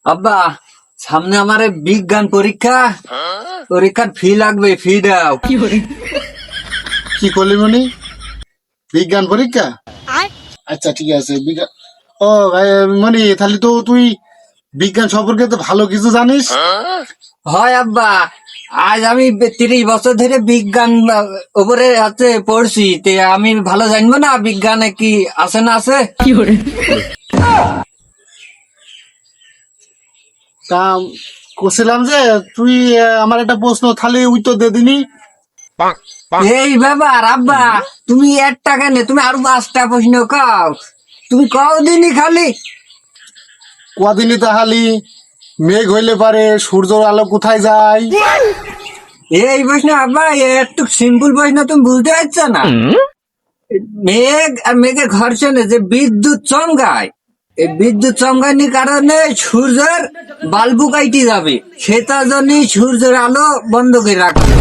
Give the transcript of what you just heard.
আব্বা, সামনে আমার বিজ্ঞান পরীক্ষা, পরীক্ষার ফি লাগবে, ফি দাও। কি করলি মনি? বিজ্ঞান পরীক্ষা? আচ্ছা ঠিক আছে বিজ্ঞান। ও ভাই মনি, তাহলে তো তুই বিজ্ঞান সম্পর্কে তো ভালো কিছু জানিস। হয় আব্বা, আজ আমি 30 বছর ধরে বিজ্ঞান উপরে আছে পড়ছি, তে আমি ভালো জানবো না বিজ্ঞানে কি আছে না আছে। তা করছিলাম যে তুই আমার একটা প্রশ্ন খালি উত্তর দে দিনি। এই ব্যাপার আব্বা, তুমি একটা কেন, তুমি আরো 5টা প্রশ্ন কাও, তুমি কও দিনই খালি। কদিনই তাহালি মেঘ হইলে পারে সূর্যের আলো কোথায় যায়? এই প্রশ্ন আব্বা, একটু সিম্পল প্রশ্ন, তুমি বুঝতে পারছো না? মেঘ আর মেঘের ঘর্ষণে যে বিদ্যুৎ চমকায়, এই বিদ্যুৎ চমকানির কারণে সূর্যের বাল্বু কাইটি যাবে, সেটার জন্যই সূর্যের আলো বন্ধ করে রাখবে।